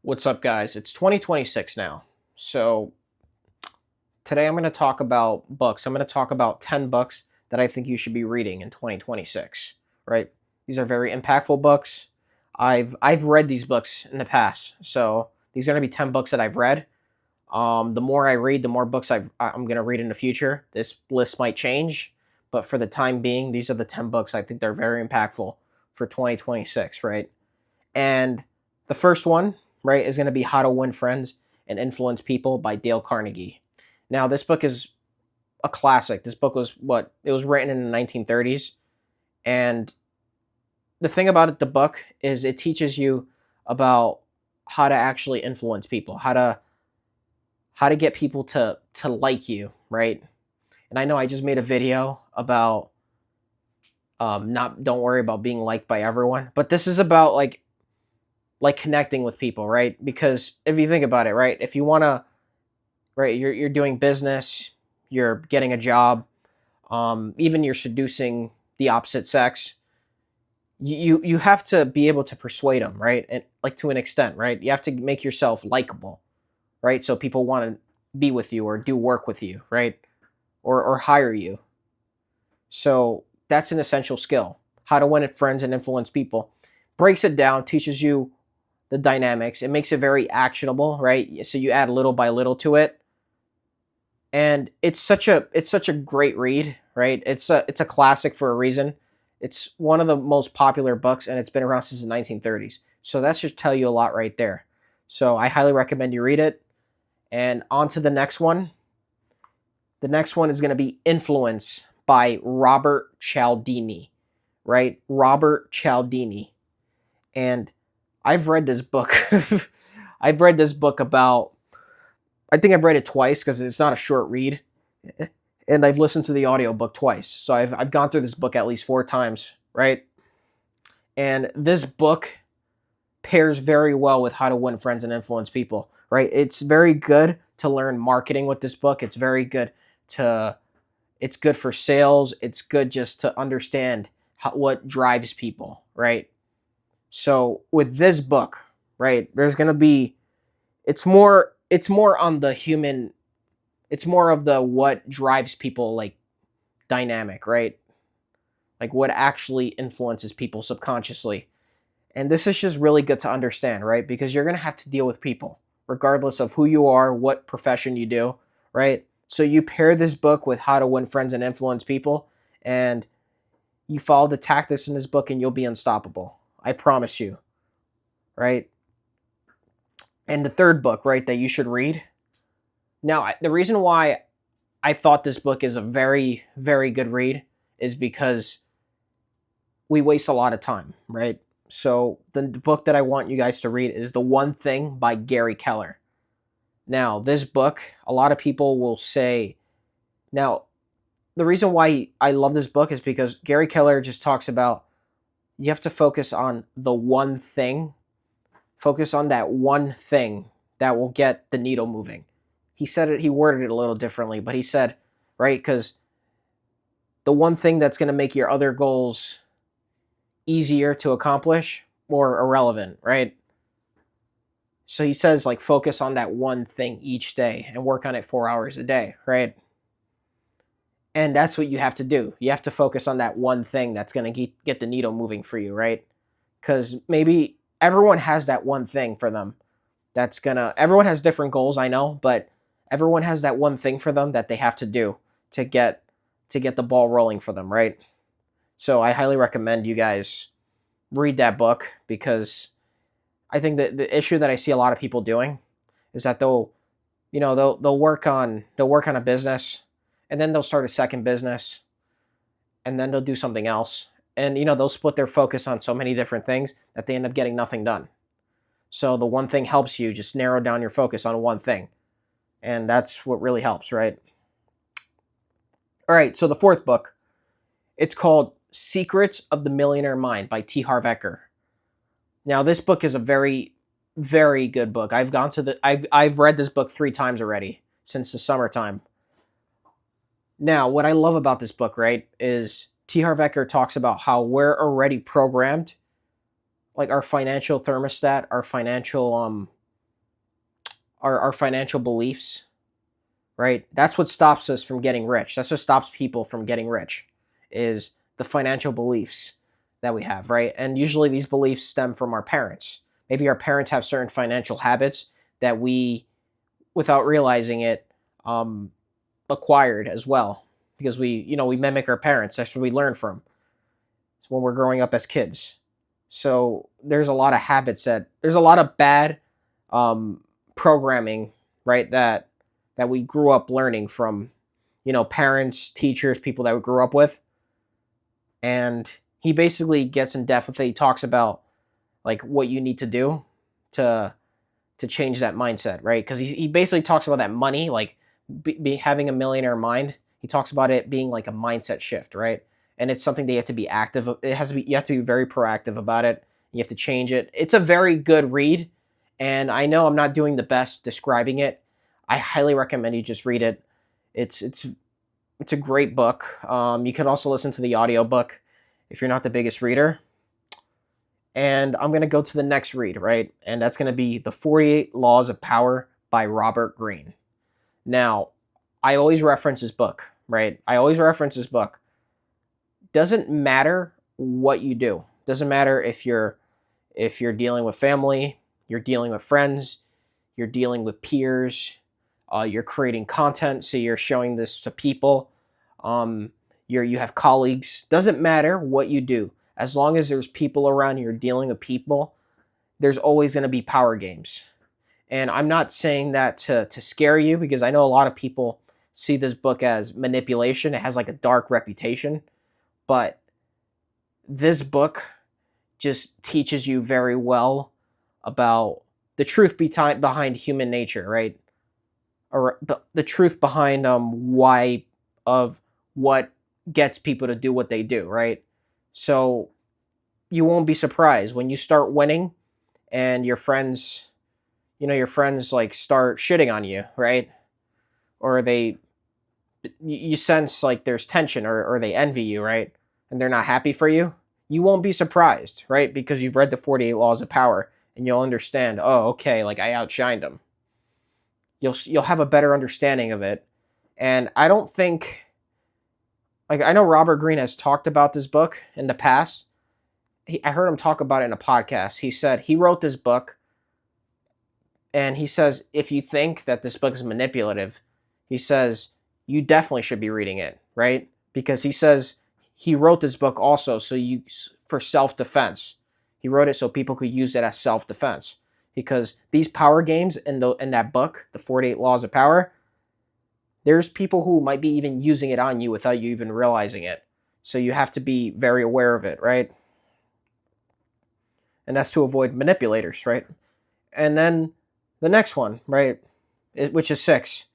What's up, guys? It's 2026 now. So, today I'm going to talk about books. I'm going to talk about 10 books that I think you should be reading in 2026, right? These are very impactful books. I've read these books in the past. So, these are going to be 10 books that I've read. The more I read, the more books I'm going to read in the future. This list might change, but for the time being, these are the 10 books I think they're very impactful for 2026, right? And the first one, right, is going to be How to Win Friends and Influence People by Dale Carnegie. Now, this book is a classic. This book was it was written in the 1930s. And the thing about it, the book, is it teaches you about how to actually influence people, how to get people to like you, right? And I know I just made a video about not don't worry about being liked by everyone, but this is about like connecting with people, right? Because if you think about it, right, if you want to, right, you're doing business, you're getting a job, even you're seducing the opposite sex, you have to be able to persuade them, right? And like to an extent, right? You have to make yourself likable, right? So people want to be with you or do work with you, right? Or hire you. So that's an essential skill. How to win friends and influence people. Breaks it down, teaches you the dynamics. It makes it very actionable, right? So you add little by little to it, and it's such a great read, right? It's a classic for a reason. It's one of the most popular books, and it's been around since the 1930s. So that should tell you a lot right there. So I highly recommend you read it. And on to the next one. The next one is going to be Influence by Robert Cialdini, right? Robert Cialdini. And I've read this book. I've read this book about, I think I've read it twice because it's not a short read. And I've listened to the audiobook twice. So I've gone through this book at least 4 times, right? And this book pairs very well with How to Win Friends and Influence People, right? It's very good to learn marketing with this book. To, it's good for sales. It's good just to understand what drives people, right? So with this book, right, there's gonna be it's more on the human, it's more of the what drives people like dynamic, right? Like what actually influences people subconsciously. And this is just really good to understand, right? Because you're gonna have to deal with people, regardless of who you are, what profession you do, right? So you pair this book with How to Win Friends and Influence People, and you follow the tactics in this book, and you'll be unstoppable. I promise you, right? And the third book, right, that you should read. Now, the reason why I thought this book is a very, very good read is because we waste a lot of time, right? So, the book that I want you guys to read is The One Thing by Gary Keller. Now, this book, a lot of people will say, now, the reason why I love this book is because Gary Keller just talks about you have to focus on the one thing. Focus on that one thing that will get the needle moving. He said it, he worded it a little differently, but he said, right, because the one thing that's going to make your other goals easier to accomplish or irrelevant, right? So he says, like, focus on that one thing each day and work on it 4 hours a day, right? And that's what you have to do. You have to focus on that one thing that's going to get the needle moving for you, right? Because maybe everyone has that one thing for them everyone has different goals, I know, but everyone has that one thing for them that they have to do to get the ball rolling for them, right? So I highly recommend you guys read that book because I think that the issue that I see a lot of people doing is that they'll work on a business, and then they'll start a second business, and then they'll do something else. And they'll split their focus on so many different things that they end up getting nothing done. So the one thing helps you just narrow down your focus on one thing. And that's what really helps, right? All right, so the fourth book, it's called Secrets of the Millionaire Mind by T. Harv Eker. Now, this book is a very, very good book. I've read this book 3 times already since the summertime. Now, what I love about this book, right, is T. Harv Eker talks about how we're already programmed, like our financial thermostat, our financial our financial beliefs, right? That's what stops us from getting rich. That's what stops people from getting rich, is the financial beliefs that we have, right? And usually these beliefs stem from our parents. Maybe our parents have certain financial habits that we, without realizing it, um, acquired as well, because we mimic our parents. That's what we learn from when we're growing up as kids. So there's a lot of habits that there's a lot of bad um, programming, right? That we grew up learning from, parents, teachers, people that we grew up with. And he basically gets in depth with it. He talks about like what you need to do to change that mindset, right? Because he basically talks about that money, like having a millionaire mind. He talks about it being like a mindset shift, right? And it's something that you have to be active. It has to be, you have to be very proactive about it. You have to change it. It's a very good read, and I know I'm not doing the best describing it. I highly recommend you just read it. It's a great book. You can also listen to the audiobook if you're not the biggest reader. And I'm going to go to the next read, right? And that's going to be The 48 Laws of Power by Robert Greene. Now, I always reference this book, right? I always reference this book. Doesn't matter what you do. Doesn't matter if you're dealing with family, you're dealing with friends, you're dealing with peers, you're creating content, so you're showing this to people. You have colleagues. Doesn't matter what you do, as long as there's people around you, you're dealing with people. There's always going to be power games, and I'm not saying that to scare you, because I know a lot of people see this book as manipulation. It has like a dark reputation, but this book just teaches you very well about the truth behind human nature, right? Or the truth behind why of what gets people to do what they do, right? So you won't be surprised when you start winning and your friends like start shitting on you, right? Or you sense like there's tension, or they envy you, right? And they're not happy for you. You won't be surprised, right? Because you've read the 48 Laws of Power, and you'll understand, oh, okay, like I outshined them. You'll have a better understanding of it. And I don't think, like, I know Robert Greene has talked about this book in the past. I heard him talk about it in a podcast. He said he wrote this book, and he says if you think that this book is manipulative, he says you definitely should be reading it, right? Because he says he wrote this book also for self-defense. He wrote it so people could use it as self-defense, because these power games in that book, The 48 Laws of Power, there's people who might be even using it on you without you even realizing it. So you have to be very aware of it, right? And that's to avoid manipulators, right? And then the next one, right, which is 6.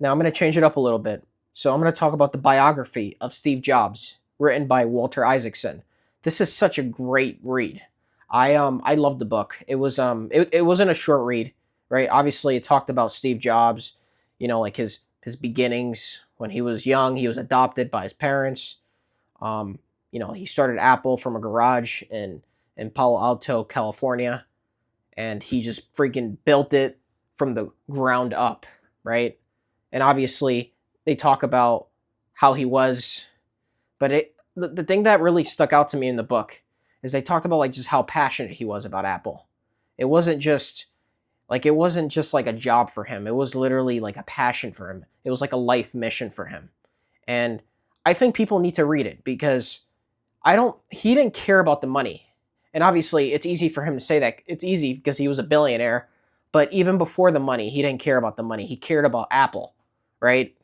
Now I'm going to change it up a little bit. So I'm going to talk about the biography of Steve Jobs, written by Walter Isaacson. This is such a great read. I loved the book. It wasn't a short read, right? Obviously, it talked about Steve Jobs, like his beginnings when he was young. He was adopted by his parents. He started Apple from a garage in Palo Alto, California, and he just freaking built it from the ground up, right? And obviously, they talk about how he was, but the thing that really stuck out to me in the book is they talked about like just how passionate he was about Apple. It wasn't just like a job for him. It was literally like a passion for him. It was like a life mission for him. And I think people need to read it, because he didn't care about the money. And obviously, it's easy for him to say that. It's easy because he was a billionaire, but even before the money, he didn't care about the money. He cared about Apple, right?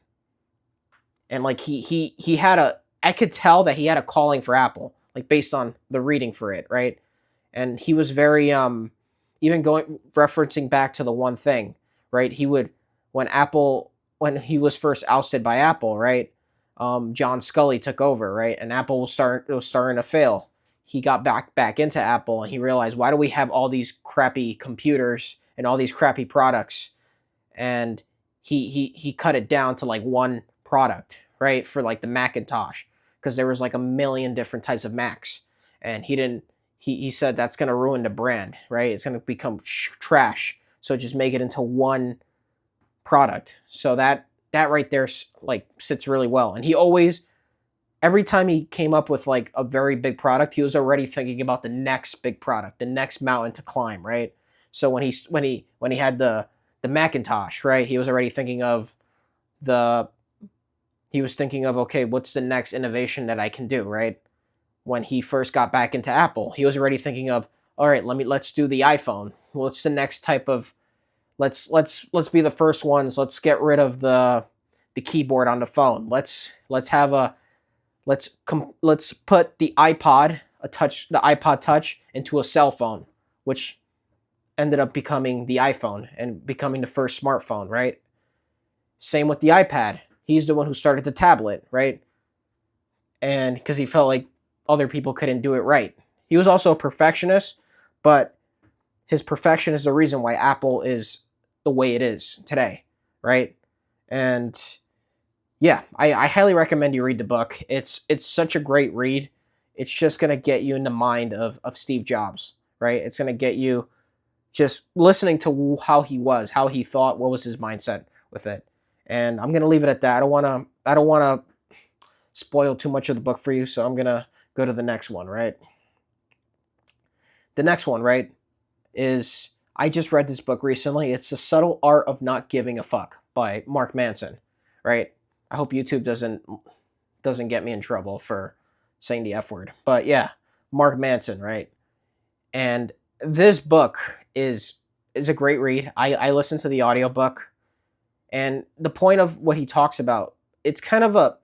And like he had I could tell that he had a calling for Apple, like based on the reading for it, right? And he was very even going referencing back to the one thing, right? He would when he was first ousted by Apple, right? John Scully took over, right? And Apple was starting to fail. He got back into Apple, and he realized, why do we have all these crappy computers and all these crappy products? And he cut it down to like one product, right? For like the Macintosh, because there was like a million different types of Macs, and he said that's going to ruin the brand, right? It's going to become trash. So just make it into one product. So that right there like sits really well. And he always, every time he came up with like a very big product, he was already thinking about the next big product, the next mountain to climb, right? So when he had the Macintosh, right, he was already thinking of the he was thinking of, okay, what's the next innovation that I can do, right? When he first got back into Apple, he was already thinking of, all right, let's do the iPhone. What's the next type of, let's be the first ones. Let's get rid of the keyboard on the phone. Let's have a let's put the iPod Touch into a cell phone, which ended up becoming the iPhone and becoming the first smartphone, right? Same with the iPad. He's the one who started the tablet, right? And because he felt like other people couldn't do it right. He was also a perfectionist, but his perfection is the reason why Apple is the way it is today, right? And yeah, I highly recommend you read the book. It's such a great read. It's just gonna get you in the mind of Steve Jobs, right? It's gonna get you just listening to how he was, how he thought, what was his mindset with it. And I'm gonna leave it at that. I don't wanna spoil too much of the book for you, so I'm gonna go to the next one, right? The next one, right, is I just read this book recently. It's The Subtle Art of Not Giving a Fuck by Mark Manson, right? I hope YouTube doesn't get me in trouble for saying the F word. But yeah, Mark Manson, right? And this book is a great read. I listened to the audiobook, and the point of what he talks about, it's kind of a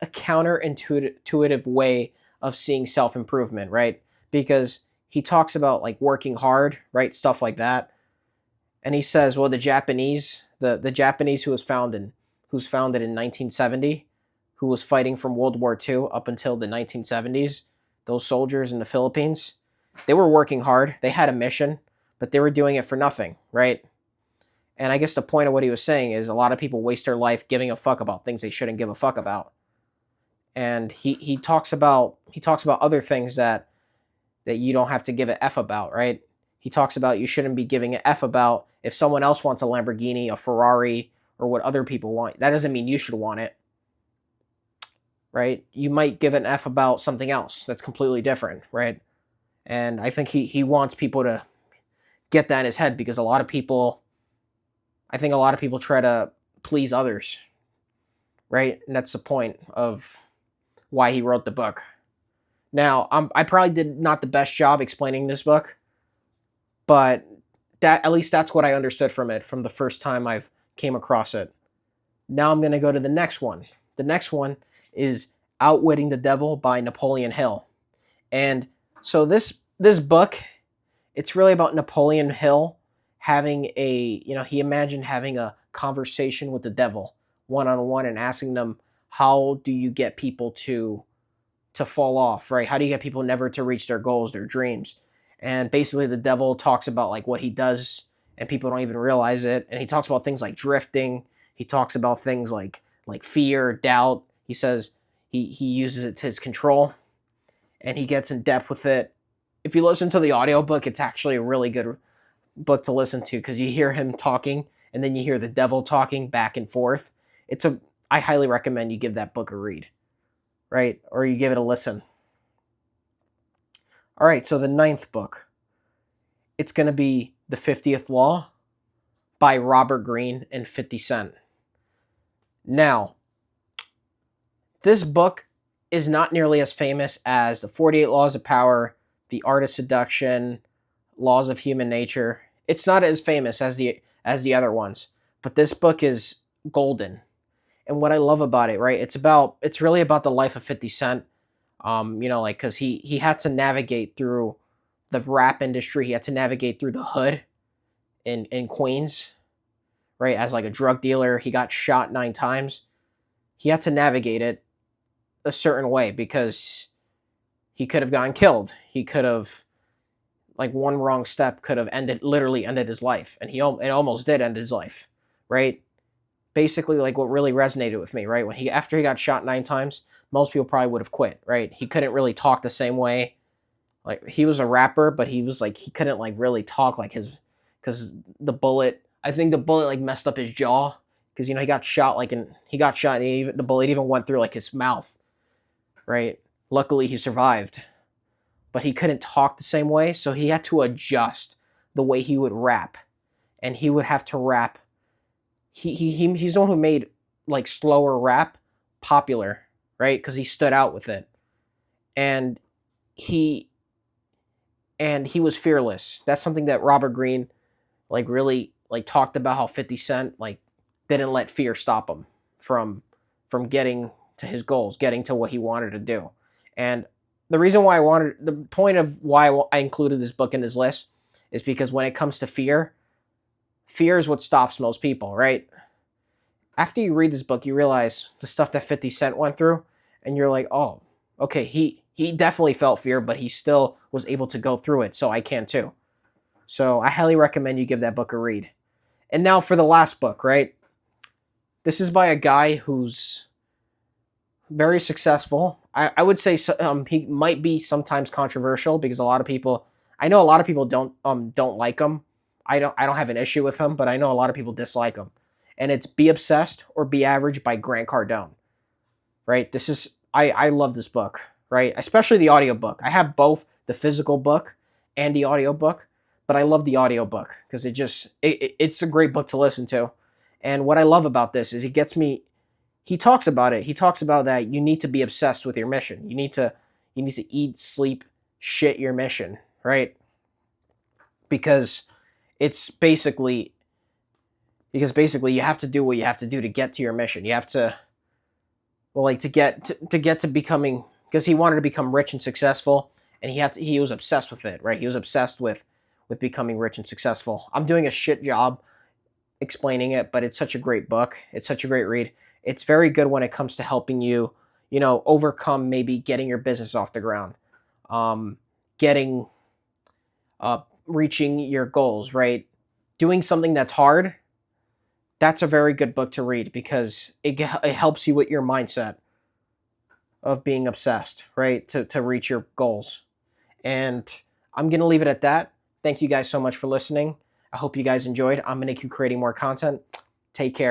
counterintuitive way of seeing self-improvement, right? Because he talks about like working hard, right? Stuff like that. And he says, well, the Japanese who's founded in 1970, who was fighting from World War II up until the 1970s, those soldiers in the Philippines, they were working hard. They had a mission, but they were doing it for nothing, right? And I guess the point of what he was saying is a lot of people waste their life giving a fuck about things they shouldn't give a fuck about. And he talks about other things that you don't have to give a f about, right? He talks about you shouldn't be giving a f about if someone else wants a Lamborghini, a Ferrari, or what other people want. That doesn't mean you should want it, right? You might give an f about something else that's completely different, right? And I think he wants people to get that in his head because I think a lot of people try to please others, right? And that's the point of why he wrote the book. Now, I probably did not the best job explaining this book, but that at least that's what I understood from it from the first time I've came across it. Now I'm going to go to the next one. The next one is Outwitting the Devil by Napoleon Hill. And so this book, it's really about Napoleon Hill having he imagined having a conversation with the devil one on one and asking them, how do you get people to fall off, right? How do you get people never to reach their goals, their dreams? And basically the devil talks about like what he does and people don't even realize it. And he talks about things like drifting. He talks about things like fear, doubt. He says he uses it to his control and he gets in depth with it. If you listen to the audiobook, it's actually a really good book to listen to because you hear him talking and then you hear the devil talking back and forth. I highly recommend you give that book a read, right? Or you give it a listen. All right, so the ninth book, it's going to be The 50th Law by Robert Greene and 50 Cent. Now, this book is not nearly as famous as The 48 Laws of Power, The Art of Seduction, Laws of Human Nature. It's not as famous as the other ones, but this book is golden. And what I love about it, right? It's really about the life of 50 Cent. Because he had to navigate through the rap industry. He had to navigate through the hood in Queens, right? As like a drug dealer, he got shot 9 times. He had to navigate it a certain way because he could have gotten killed. He could have, like, one wrong step could have literally ended his life, and it almost did end his life, right? Basically, like, what really resonated with me, right? After he got shot 9 times, most people probably would have quit, right? He couldn't really talk the same way. Like he was a rapper, but he was like he couldn't like really talk like his because the bullet. I think the bullet like messed up his jaw because he got shot and the bullet even went through like his mouth. Right. Luckily he survived, but he couldn't talk the same way, so he had to adjust the way he would rap, and he would have to rap. He's the one who made like slower rap popular, right? Because he stood out with it, and he he was fearless. That's something that Robert Greene like really like talked about, how 50 Cent like didn't let fear stop him from getting to his goals, getting to what he wanted to do. And the point of why I included this book in this list is because when it comes to fear, fear is what stops most people, right? After you read this book, you realize the stuff that 50 Cent went through, and you're like, oh, okay, he definitely felt fear, but he still was able to go through it, so I can too. So I highly recommend you give that book a read. And now for the last book, right? This is by a guy who's very successful. I would say he might be sometimes controversial because I know a lot of people don't like him. I don't have an issue with him, but I know a lot of people dislike him. And it's Be Obsessed or Be Average by Grant Cardone. Right? I love this book, right? Especially the audiobook. I have both the physical book and the audiobook, but I love the audiobook because it's a great book to listen to. And what I love about this is he talks about it. He talks about that you need to be obsessed with your mission. You need to eat, sleep, shit your mission, right? Because it's basically you have to do what you have to do to get to your mission. You have to to get to becoming, because he wanted to become rich and successful, and he was obsessed with it, right? He was obsessed with becoming rich and successful. I'm doing a shit job explaining it, but it's such a great book. It's such a great read. It's very good when it comes to helping you, overcome maybe getting your business off the ground, getting reaching your goals, right? Doing something that's hard. That's a very good book to read because it helps you with your mindset of being obsessed, right? To reach your goals. And I'm going to leave it at that. Thank you guys so much for listening. I hope you guys enjoyed. I'm going to keep creating more content. Take care.